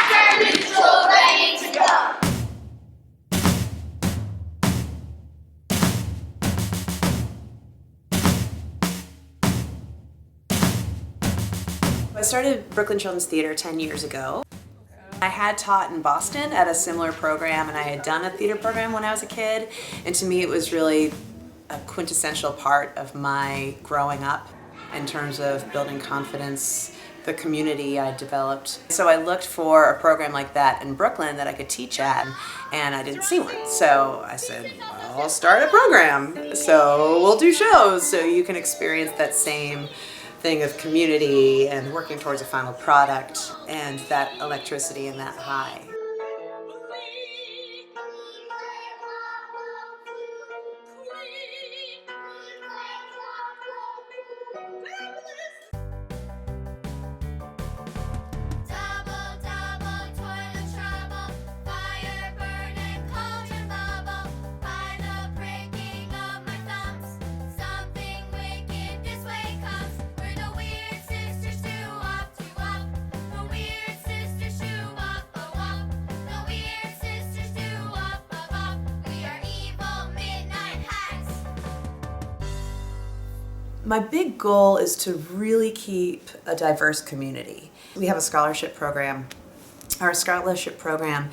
Actor neutral, ready to go. I started Brooklyn Children's Theater 10 years ago. I had taught in Boston at a similar program, and I had done a theater program when I was a kid, and to me it was really a quintessential part of my growing up in terms of building confidence, the community I developed. So I looked for a program like that in Brooklyn that I could teach at, and I didn't see one. So I said, well, I'll start a program. So we'll do shows so you can experience that same thing of community and working towards a final product and that electricity and that high. My big goal is to really keep a diverse community. We have a scholarship program. Our scholarship program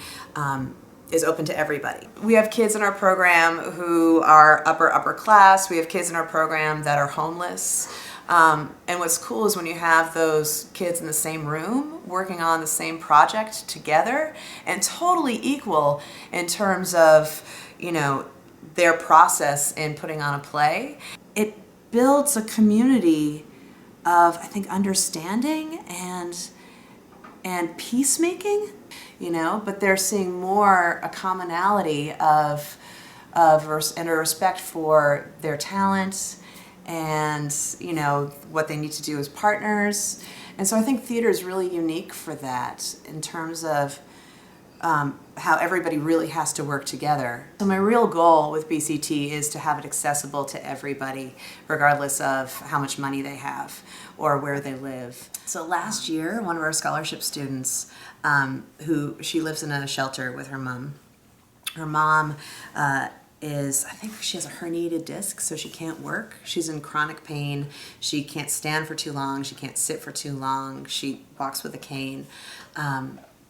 is open to everybody. We have kids in our program who are upper class. We have kids in our program that are homeless. And what's cool is when you have those kids in the same room working on the same project together and totally equal in terms of, their process in putting on a play. It builds a community of, I think, understanding and peacemaking, but they're seeing more a commonality of and a respect for their talent and, what they need to do as partners. And so I think theater is really unique for that in terms of how everybody really has to work together. So my real goal with BCT is to have it accessible to everybody, regardless of how much money they have or where they live. So last year, one of our scholarship students, she lives in a shelter with her mom. Her mom I think she has a herniated disc, so she can't work. She's in chronic pain. She can't stand for too long. She can't sit for too long. She walks with a cane.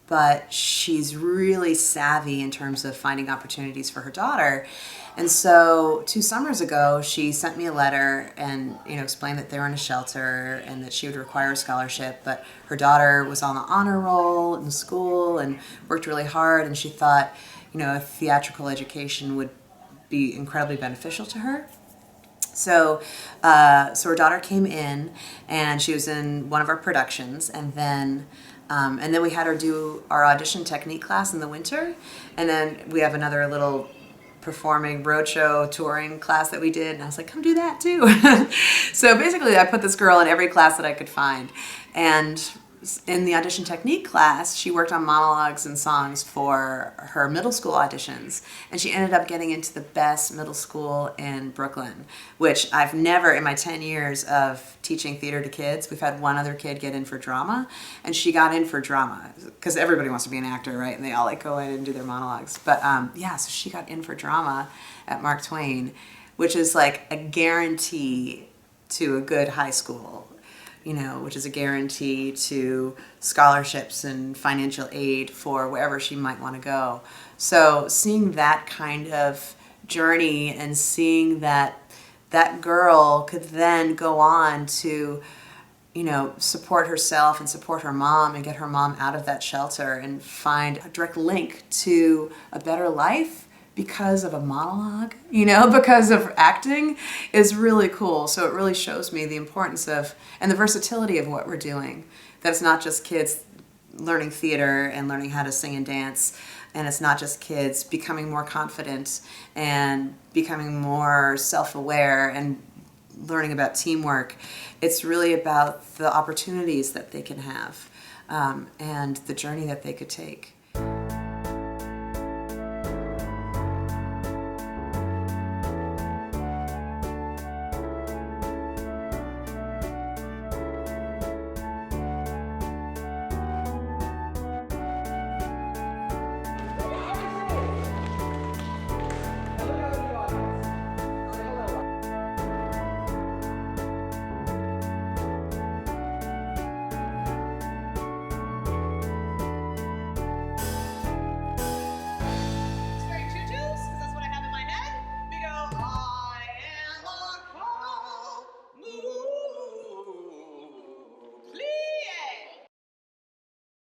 But she's really savvy in terms of finding opportunities for her daughter. And so 2 summers ago, she sent me a letter and explained that they were in a shelter and that she would require a scholarship, but her daughter was on the honor roll in school and worked really hard, and she thought, a theatrical education would be incredibly beneficial to her. So her daughter came in and she was in one of our productions, and then we had her do our audition technique class in the winter, and then we have another little performing roadshow touring class that we did, and I was like, come do that too. So basically I put this girl in every class that I could find, and in the audition technique class, she worked on monologues and songs for her middle school auditions, and she ended up getting into the best middle school in Brooklyn, which I've never, in my 10 years of teaching theater to kids, we've had one other kid get in for drama, and she got in for drama, because everybody wants to be an actor, right? And they all go in and do their monologues. But so she got in for drama at Mark Twain, which is like a guarantee to a good high school, which is a guarantee to scholarships and financial aid for wherever she might want to go. So seeing that kind of journey and seeing that girl could then go on to, support herself and support her mom and get her mom out of that shelter and find a direct link to a better life because of a monologue, because of acting, is really cool. So it really shows me the importance of, and the versatility of what we're doing. That it's not just kids learning theater and learning how to sing and dance, and it's not just kids becoming more confident and becoming more self-aware and learning about teamwork. It's really about the opportunities that they can have and the journey that they could take.